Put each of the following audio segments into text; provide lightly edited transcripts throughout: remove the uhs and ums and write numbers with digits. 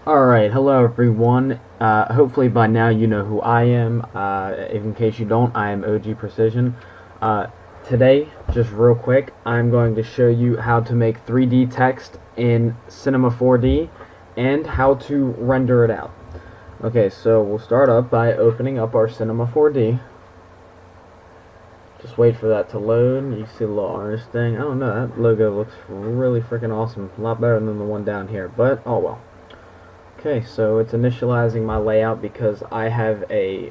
Alright, hello everyone. Hopefully by now you know who I am. In case you don't, I am OG Precision. Today, just real quick, I'm going to show you how to make 3D text in Cinema 4D and how to render it out. Okay, so we'll start up by opening up our Cinema 4D. Just wait for that to load. You see the little orange thing. I don't know, that logo looks really freaking awesome. A lot better than the one down here, but oh well. Okay, so it's initializing my layout because I have a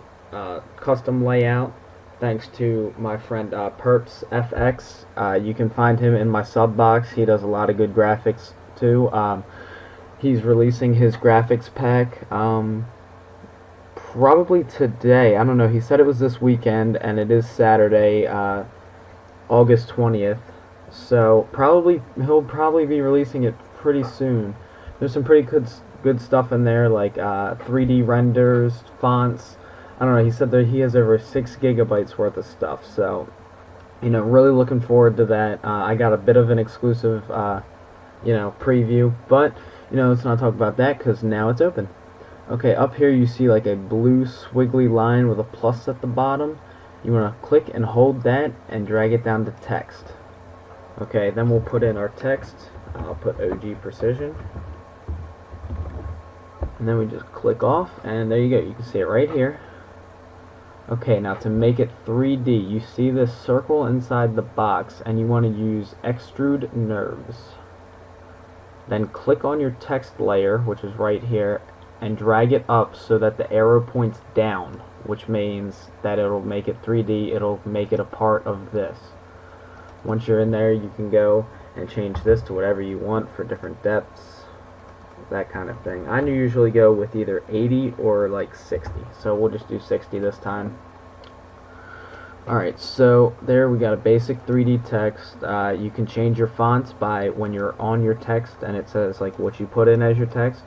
custom layout thanks to my friend Perps FX. You can find him in my sub box. He does a lot of good graphics too. He's releasing his graphics pack probably today. I don't know. He said it was this weekend, and it is Saturday, August 20th. So he'll probably be releasing it pretty soon. There's some pretty good stuff in there, like 3D renders, fonts. I don't know, he said that he has over 6 gigabytes worth of stuff, so really looking forward to that. I got a bit of an exclusive preview, but let's not talk about that because now it's open. Okay, up here you see like a blue squiggly line with a plus at the bottom. You want to click and hold that and drag it down to text. Okay, then we'll put in our text. I'll put OG Precision. And then we just click off, and there you go. You can see it right here. Okay, now to make it 3D, you see this circle inside the box, and you want to use Extrude Nerves. Then click on your text layer, which is right here, and drag it up so that the arrow points down, which means that it'll make it 3D. It'll make it a part of this. Once you're in there, you can go and change this to whatever you want for different depths, that kind of thing. I usually go with either 80 or like 60, so we'll just do 60 this time. Alright, so there we got a basic 3D text. You can change your fonts by when you're on your text and it says like what you put in as your text.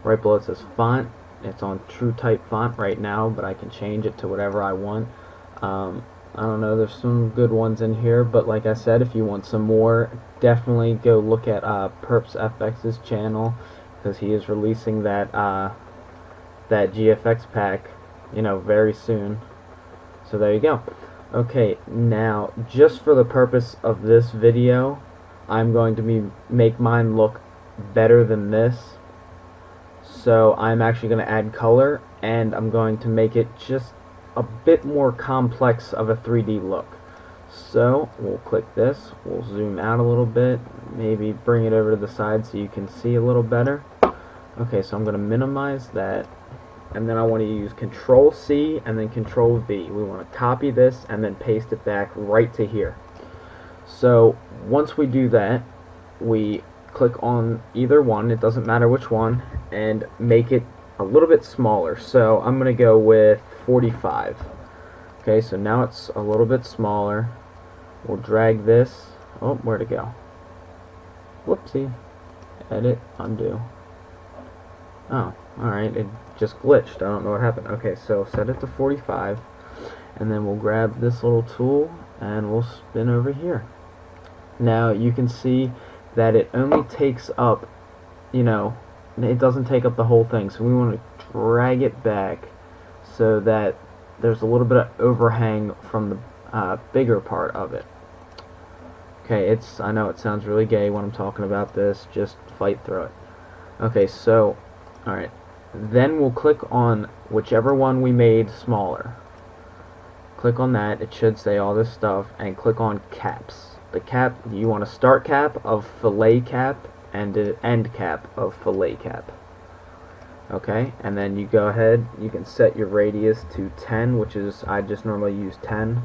Right below it says font. It's on TrueType font right now, but I can change it to whatever I want. I don't know, there's some good ones in here, but like I said, if you want some more, definitely go look at Perps FX's channel, because he is releasing that that GFX pack, very soon. So there you go. Okay, now just for the purpose of this video, I'm going to make mine look better than this. So I'm actually going to add color, and I'm going to make it just a bit more complex of a 3D look. So we'll click this, we'll zoom out a little bit, maybe bring it over to the side so you can see a little better. Okay, so I'm going to minimize that, and then I want to use Control C and then Control V. We want to copy this and then paste it back right to here. So once we do that, we click on either one, it doesn't matter which one, and make it a little bit smaller. So I'm going to go with 45. Okay, so now it's a little bit smaller. We'll drag this. Oh, where'd it go? Whoopsie. Edit, undo. Oh, alright, it just glitched. I don't know what happened. Okay, so set it to 45, and then we'll grab this little tool and we'll spin over here. Now you can see that it only takes up, it doesn't take up the whole thing, so we want to drag it back so that there's a little bit of overhang from the bigger part of it. Okay, I know it sounds really gay when I'm talking about this, just fight through it. Okay, so alright, then we'll click on whichever one we made smaller. Click on that, it should say all this stuff, and click on caps. The cap, you want a start cap of fillet cap and an end cap of fillet cap. Okay, and then you go ahead, you can set your radius to 10, which is, I just normally use 10.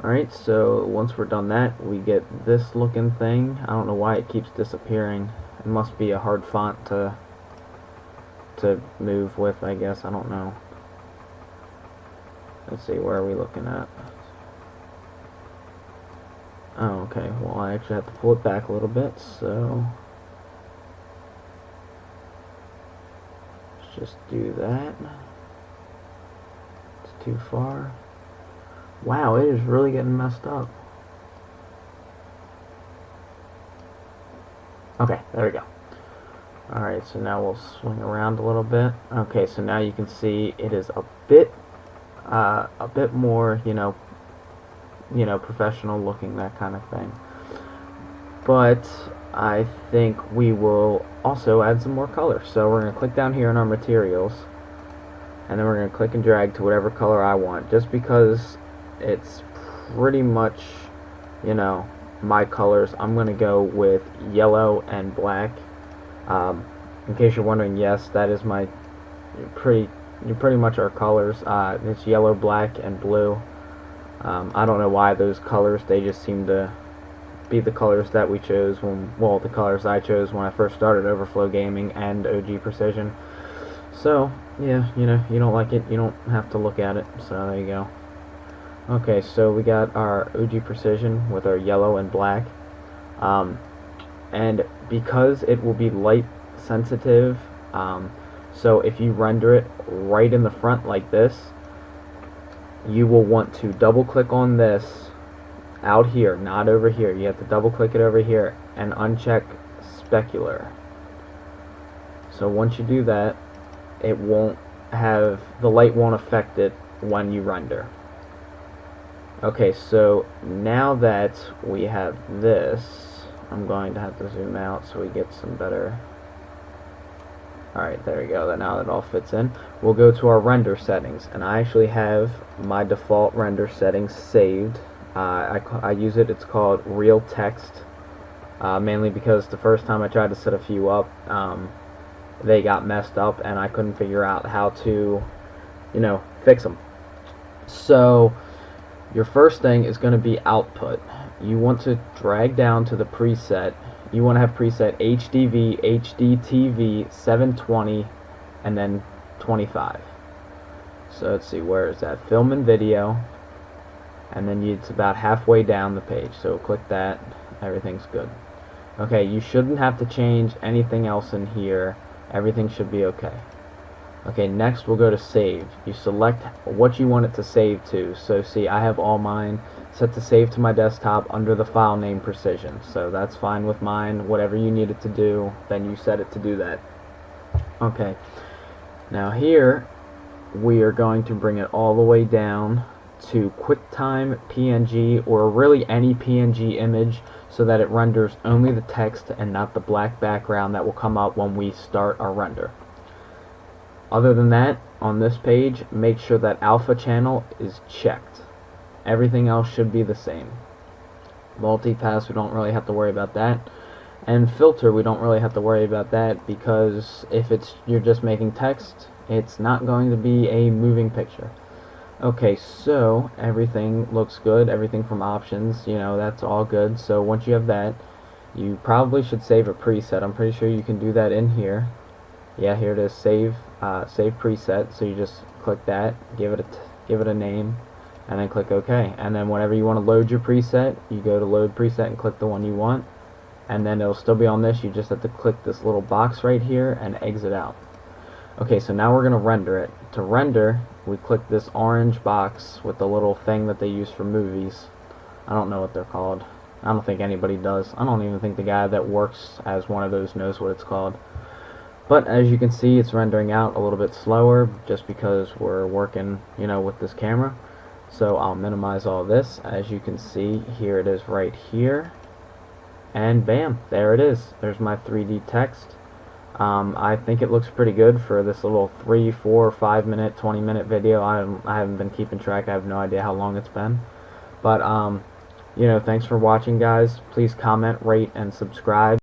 Alright, so once we're done that, we get this looking thing. I don't know why it keeps disappearing. It must be a hard font to move with, I guess. I don't know. Let's see, where are we looking at? Oh, okay. Well, I actually have to pull it back a little bit, so let's just do that. It's too far. Wow, it is really getting messed up. Okay, there we go. Alright, so now we'll swing around a little bit. Okay, so now you can see it is a bit more, professional looking, that kind of thing. But I think we will also add some more color. So we're going to click down here on our materials, and then we're going to click and drag to whatever color I want, just because it's pretty much, my colors. I'm going to go with yellow and black. In case you're wondering, yes, that is my pretty much our colors. It's yellow, black, and blue. I don't know why those colors, they just seem to be the colors that we chose the colors I chose when I first started Overflow Gaming and OG Precision. So, yeah, you don't like it, you don't have to look at it, so there you go. Okay, so we got our OG Precision with our yellow and black. And because it will be light sensitive, so if you render it right in the front like this, you will want to double click on this out here, not over here. You have to double click it over here and uncheck specular. So once you do that, it won't have, the light won't affect it when you render. Okay, so now that we have this, I'm going to have to zoom out so we get some better. Alright, there we go. Now that all fits in, we'll go to our render settings, and I actually have my default render settings saved. I use it. It's called Real Text, mainly because the first time I tried to set a few up, they got messed up and I couldn't figure out how to, fix them. So your first thing is going to be output. You want to drag down to the preset. You want to have preset HDV, HDTV, 720, and then 25. So let's see, where is that? Film and video, and then it's about halfway down the page. So click that. Everything's good. Okay, you shouldn't have to change anything else in here. Everything should be okay. Okay, next we'll go to save. You select what you want it to save to. So see, I have all mine set to save to my desktop under the file name Precision. So that's fine with mine. Whatever you need it to do, then you set it to do that. Okay, now here we are going to bring it all the way down to QuickTime PNG, or really any PNG image, so that it renders only the text and not the black background that will come up when we start our render. Other than that, on this page, make sure that alpha channel is checked. Everything else should be the same. Multipass, we don't really have to worry about that. And filter, we don't really have to worry about that, because if you're just making text, it's not going to be a moving picture. Okay, so everything looks good. Everything from options, that's all good. So once you have that, you probably should save a preset. I'm pretty sure you can do that in here. Yeah, here it is, save preset. So you just click that, give it a name, and then click OK. And then whenever you want to load your preset, you go to load preset and click the one you want, and then it'll still be on this. You just have to click this little box right here and exit out. Okay, so now we're going to render it. To render, we click this orange box with the little thing that they use for movies. I don't know what they're called. I don't think anybody does. I don't even think the guy that works as one of those knows what it's called. But as you can see, it's rendering out a little bit slower just because we're working, with this camera. So I'll minimize all this. As you can see, here it is right here. And bam, there it is. There's my 3D text. I think it looks pretty good for this little 3, 4, 5 minute, 20 minute video. I haven't been keeping track. I have no idea how long it's been. But, thanks for watching, guys. Please comment, rate, and subscribe.